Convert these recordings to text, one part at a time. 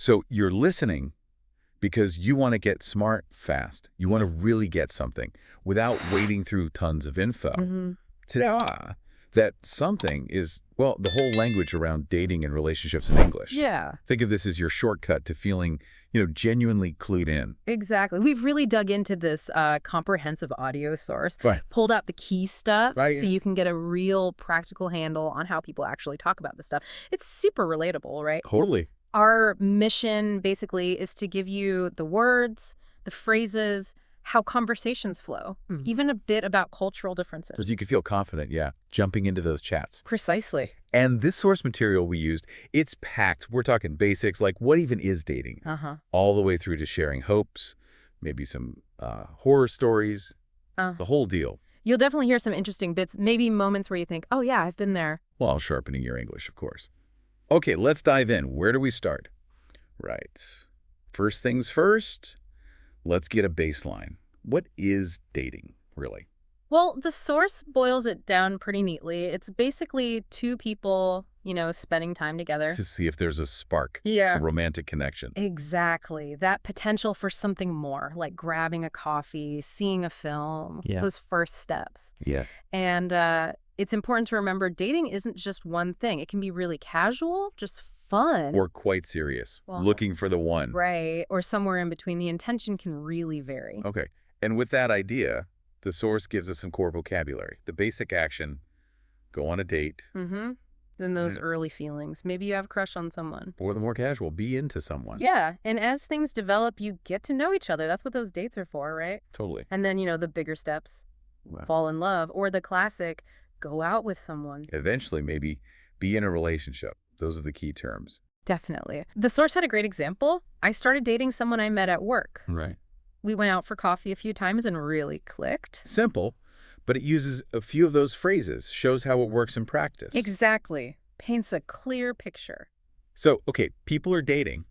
So you're listening because you want to get smart fast. You want to really get something without wading through tons of info. Ta-da! That something is, well, the whole language around dating and relationships in English. Yeah. Think of this as your shortcut to feeling, genuinely clued in. Exactly. We've really dug into this comprehensive audio source, Right. pulled out the key stuff Right. so you can get a real practical handle on how people actually talk about this stuff. It's super relatable, right? Totally. Our mission basically is to give you the words, the phrases, how conversations flow, even a bit about cultural differences. So you can feel confident, jumping into those chats. Precisely. And this source material we used, it's packed. We're talking basics, like what even is dating? All the way through to sharing hopes, maybe some horror stories, the whole deal. You'll definitely hear some interesting bits, maybe moments where you think, oh yeah, I've been there. While sharpening your English, of course. Okay, let's dive in. Where do we start? Right. First things first, let's get a baseline. What is dating, really? Well, the source boils it down pretty neatly. It's basically two people, spending time together. To see if there's a spark, Yeah. a romantic connection. Exactly. That potential for something more, like grabbing a coffee, seeing a film, those first steps. Yeah. And it's important to remember dating isn't just one thing. It can be really casual, just fun. Or quite serious, looking for the one. Right. Or somewhere in between. The intention can really vary. Okay. And with that idea, the source gives us some core vocabulary. The basic action, go on a date. Then those early feelings. Maybe you have a crush on someone. Or the more casual, be into someone. Yeah. And as things develop, you get to know each other. That's what those dates are for, right? Totally. And then, the bigger steps, fall in love. Or the classic, go out with someone. Eventually, maybe be in a relationship. Those are the key terms. Definitely. The source had a great example. I started dating someone I met at work. Right. We went out for coffee a few times and really clicked. Simple, but it uses a few of those phrases, shows how it works in practice. Exactly. Paints a clear picture. So, okay, people are dating,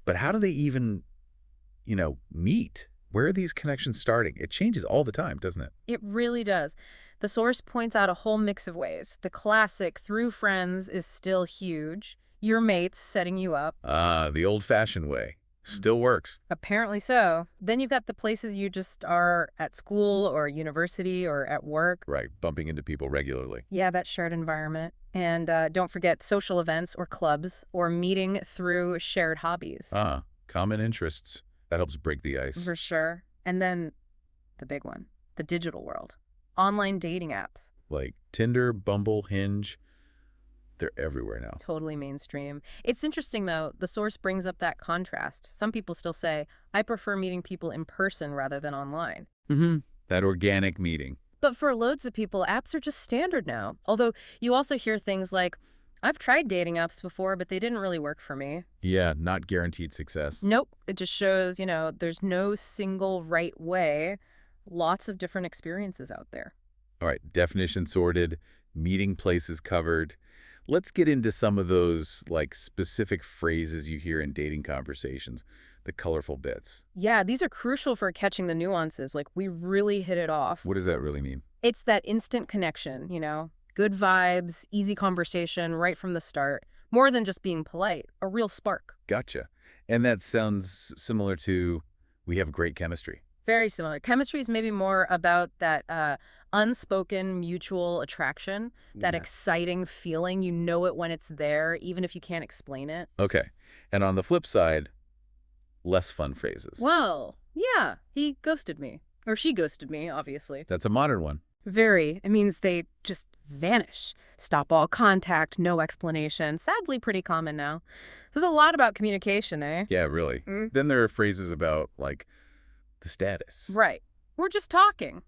but how do they even, meet? Where are these connections starting? It changes all the time, doesn't it? It really does. The source points out a whole mix of ways. The classic through friends is still huge. Your mates setting you up. The old-fashioned way. Still works. Apparently so. Then you've got the places you just are at school or university or at work. Right, bumping into people regularly. Yeah, that shared environment. And don't forget social events or clubs or meeting through shared hobbies. Common interests. That helps break the ice. For sure. And then the big one, the digital world. Online dating apps. Like Tinder, Bumble, Hinge. They're everywhere now. Totally mainstream. It's interesting, though, the source brings up that contrast. Some people still say, I prefer meeting people in person rather than online. That organic meeting. But for loads of people, apps are just standard now. Although you also hear things like, I've tried dating apps before, but they didn't really work for me. Yeah, not guaranteed success. Nope. It just shows, there's no single right way. Lots of different experiences out there. All right, definition sorted, meeting places covered. Let's get into some of those, specific phrases you hear in dating conversations, the colorful bits. Yeah, these are crucial for catching the nuances. We really hit it off. What does that really mean? It's that instant connection, Good vibes, easy conversation right from the start. More than just being polite, a real spark. Gotcha. And that sounds similar to, we have great chemistry. Very similar. Chemistry is maybe more about that unspoken mutual attraction, that exciting feeling. You know it when it's there, even if you can't explain it. Okay. And on the flip side, less fun phrases. Well, yeah, he ghosted me. Or she ghosted me, obviously. That's a modern one. Very. It means they just vanish. Stop all contact, no explanation. Sadly, pretty common now. So there's a lot about communication, eh? Yeah, really. Then there are phrases about, the status. Right. We're just talking.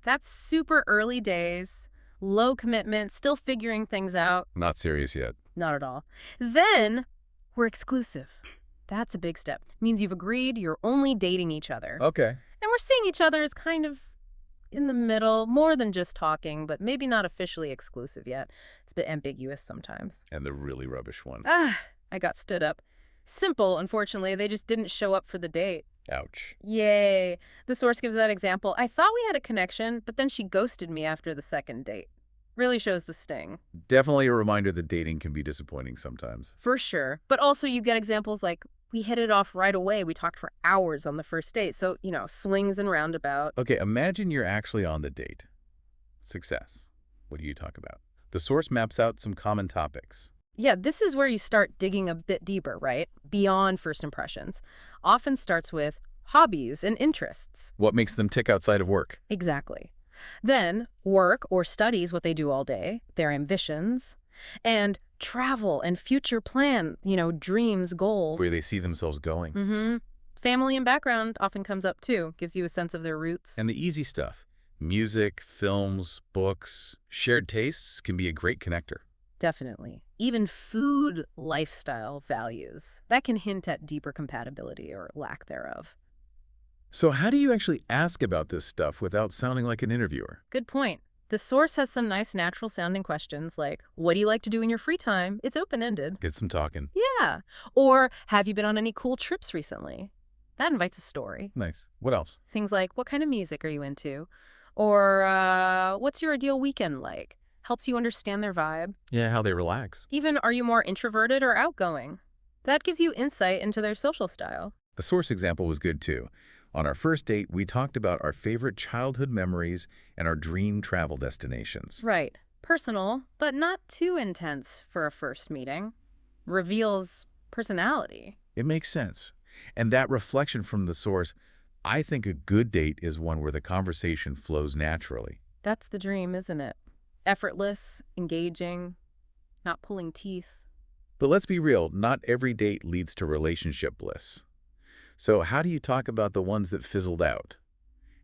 That's super early days, low commitment, still figuring things out. Not serious yet. Not at all. Then we're exclusive. That's a big step. It means you've agreed you're only dating each other. Okay. And we're seeing each other as kind of in the middle, more than just talking, but maybe not officially exclusive yet. It's a bit ambiguous sometimes. And the really rubbish one. I got stood up. Simple, unfortunately. They just didn't show up for the date. Ouch. Yay. The source gives that example. I thought we had a connection, but then she ghosted me after the second date. Really shows the sting. Definitely a reminder that dating can be disappointing sometimes. For sure. But also you get examples like, we hit it off right away. We talked for hours on the first date. So, swings and roundabout. Okay, imagine you're actually on the date. Success. What do you talk about? The source maps out some common topics. Yeah, this is where you start digging a bit deeper, right? Beyond first impressions. Often starts with hobbies and interests. What makes them tick outside of work? Exactly. Then work or studies, what they do all day, their ambitions, and travel and future plan, dreams, goals. Where they see themselves going. Mm-hmm. Family and background often comes up too, gives you a sense of their roots. And the easy stuff. Music, films, books, shared tastes can be a great connector. Definitely. Even food, lifestyle, values. That can hint at deeper compatibility or lack thereof. So how do you actually ask about this stuff without sounding like an interviewer? Good point. The source has some nice natural-sounding questions like, what do you like to do in your free time? It's open-ended. Get some talking. Yeah. Or, have you been on any cool trips recently? That invites a story. Nice. What else? Things like, what kind of music are you into? Or, what's your ideal weekend like? Helps you understand their vibe. Yeah, how they relax. Even, are you more introverted or outgoing? That gives you insight into their social style. The source example was good too. On our first date, we talked about our favorite childhood memories and our dream travel destinations. Right. Personal, but not too intense for a first meeting. Reveals personality. It makes sense. And that reflection from the source, I think a good date is one where the conversation flows naturally. That's the dream, isn't it? Effortless, engaging, not pulling teeth. But let's be real, not every date leads to relationship bliss. So how do you talk about the ones that fizzled out?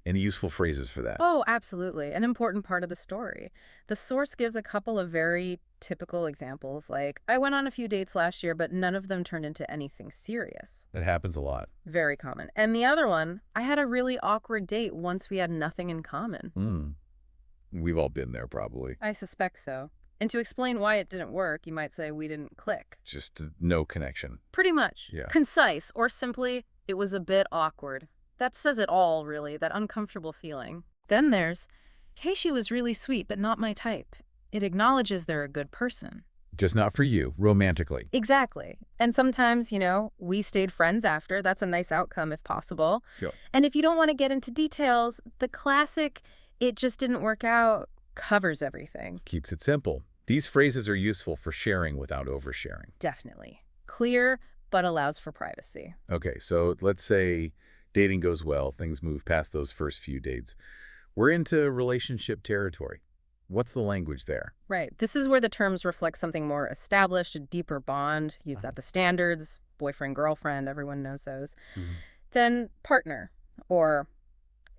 Any useful phrases for that? Oh, absolutely. An important part of the story. The source gives a couple of very typical examples, like, I went on a few dates last year, but none of them turned into anything serious. That happens a lot. Very common. And the other one, I had a really awkward date once we had nothing in common. We've all been there, probably. I suspect so. And to explain why it didn't work, you might say we didn't click. Just no connection. Pretty much. Yeah. Concise, or simply, it was a bit awkward. That says it all, really, that uncomfortable feeling. Then there's, hey, she was really sweet, but not my type. It acknowledges they're a good person. Just not for you, romantically. Exactly. And sometimes, we stayed friends after. That's a nice outcome if possible. Sure. And if you don't want to get into details, the classic, it just didn't work out, covers everything. Keeps it simple. These phrases are useful for sharing without oversharing. Definitely. Clear, but allows for privacy. Okay, so let's say dating goes well, things move past those first few dates. We're into relationship territory. What's the language there? Right. This is where the terms reflect something more established, a deeper bond. You've got the standards, boyfriend, girlfriend, everyone knows those. Then partner or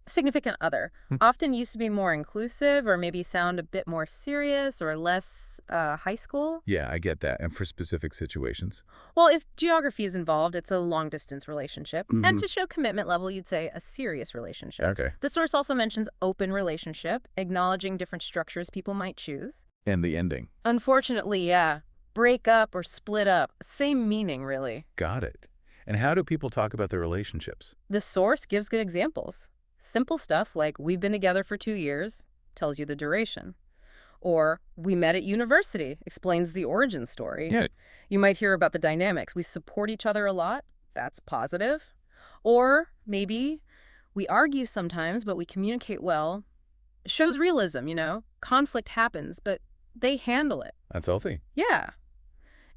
significant other often used to be more inclusive or maybe sound a bit more serious or less high school. Yeah, I get that. And for specific situations? Well, if geography is involved, it's a long-distance relationship. And to show commitment level, you'd say a serious relationship. Okay. The source also mentions open relationship, acknowledging different structures people might choose. And the ending? Unfortunately, yeah. Break up or split up. Same meaning, really. Got it. And how do people talk about their relationships? The source gives good examples. Simple stuff like, we've been together for 2 years, tells you the duration. Or, we met at university, explains the origin story. Yeah. You might hear about the dynamics. We support each other a lot. That's positive. Or, maybe, we argue sometimes, but we communicate well. Shows realism, Conflict happens, but they handle it. That's healthy. Yeah.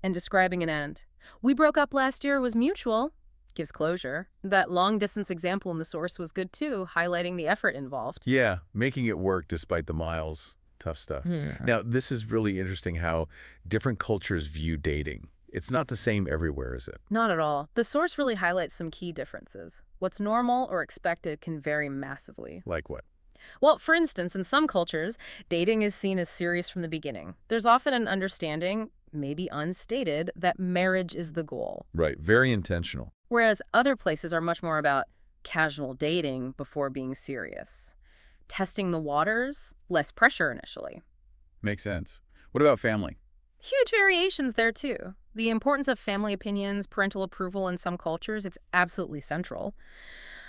And describing an end. We broke up last year, was mutual. Gives closure. That long-distance example in the source was good too, highlighting the effort involved. Yeah, making it work despite the miles. Tough stuff. Now, this is really interesting how different cultures view dating. It's not the same everywhere, is it? Not at all. The source really highlights some key differences. What's normal or expected can vary massively. Like what? Well, for instance, in some cultures, dating is seen as serious from the beginning. There's often an understanding, maybe unstated, that marriage is the goal. Right, very intentional. Whereas other places are much more about casual dating before being serious. Testing the waters, less pressure initially. Makes sense. What about family? Huge variations there too. The importance of family opinions, parental approval in some cultures, it's absolutely central.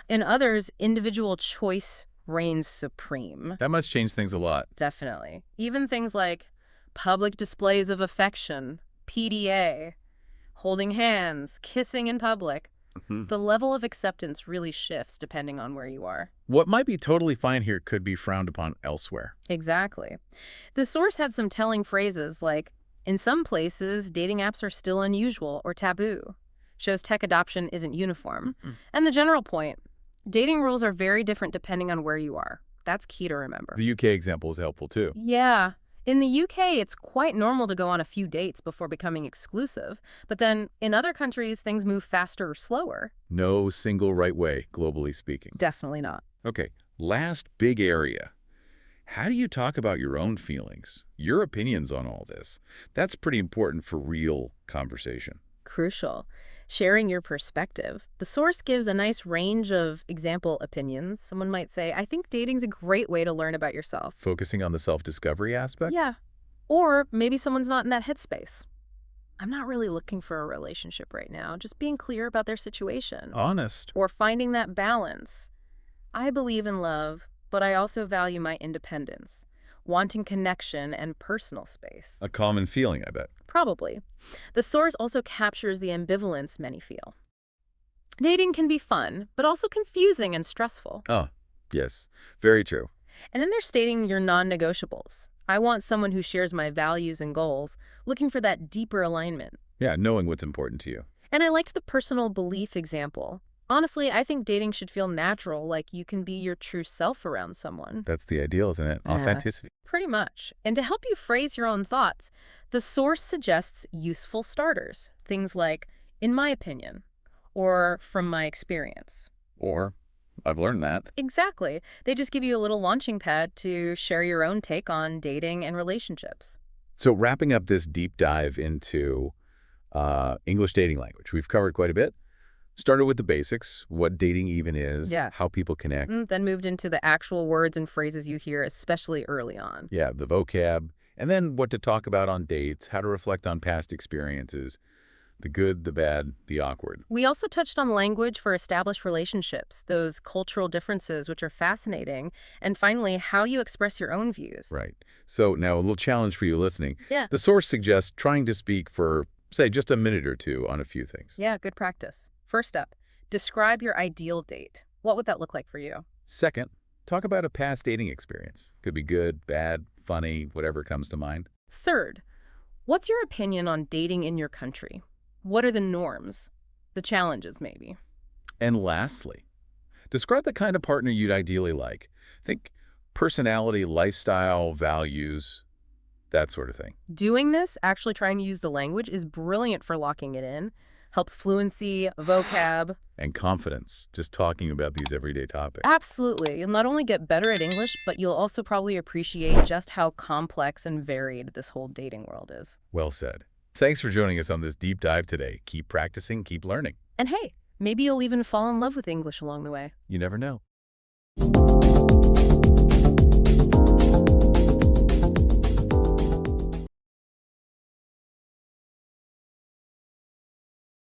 In others, individual choice reigns supreme. That must change things a lot. Definitely. Even things like public displays of affection, PDA, holding hands, kissing in public. The level of acceptance really shifts depending on where you are. What might be totally fine here could be frowned upon elsewhere. Exactly. The source had some telling phrases like, in some places, dating apps are still unusual or taboo. Shows tech adoption isn't uniform. And the general point, dating rules are very different depending on where you are. That's key to remember. The UK example is helpful too. Yeah. In the UK, it's quite normal to go on a few dates before becoming exclusive. But then in other countries, things move faster or slower. No single right way, globally speaking. Definitely not. Okay, last big area. How do you talk about your own feelings, your opinions on all this? That's pretty important for real conversation. Crucial. Sharing your perspective. The source gives a nice range of example opinions. Someone might say, I think dating's a great way to learn about yourself. Focusing on the self-discovery aspect? Yeah. Or maybe someone's not in that headspace. I'm not really looking for a relationship right now, just being clear about their situation. Honest. Or finding that balance. I believe in love, but I also value my independence, wanting connection and personal space. A common feeling, I bet. Probably. The source also captures the ambivalence many feel. Dating can be fun, but also confusing and stressful. Oh, yes. Very true. And then they're stating your non-negotiables. I want someone who shares my values and goals, looking for that deeper alignment. Yeah, knowing what's important to you. And I liked the personal belief example. Honestly, I think dating should feel natural, like you can be your true self around someone. That's the ideal, isn't it? Authenticity. Pretty much. And to help you phrase your own thoughts, the source suggests useful starters. Things like, in my opinion, or from my experience. Or, I've learned that. Exactly. They just give you a little launching pad to share your own take on dating and relationships. So wrapping up this deep dive into English dating language, we've covered quite a bit. Started with the basics, what dating even is, how people connect. Then moved into the actual words and phrases you hear, especially early on. Yeah, the vocab. And then what to talk about on dates, how to reflect on past experiences, the good, the bad, the awkward. We also touched on language for established relationships, those cultural differences, which are fascinating, and finally, how you express your own views. Right. So now a little challenge for you listening. Yeah. The source suggests trying to speak for, say, just a minute or two on a few things. Yeah, good practice. First up, describe your ideal date. What would that look like for you? Second, talk about a past dating experience. Could be good, bad, funny, whatever comes to mind. Third, what's your opinion on dating in your country? What are the norms? The challenges, maybe. And lastly, describe the kind of partner you'd ideally like. Think personality, lifestyle, values, that sort of thing. Doing this, actually trying to use the language, is brilliant for locking it in. Helps fluency, vocab. And confidence, just talking about these everyday topics. Absolutely. You'll not only get better at English, but you'll also probably appreciate just how complex and varied this whole dating world is. Well said. Thanks for joining us on this deep dive today. Keep practicing, keep learning. And hey, maybe you'll even fall in love with English along the way. You never know.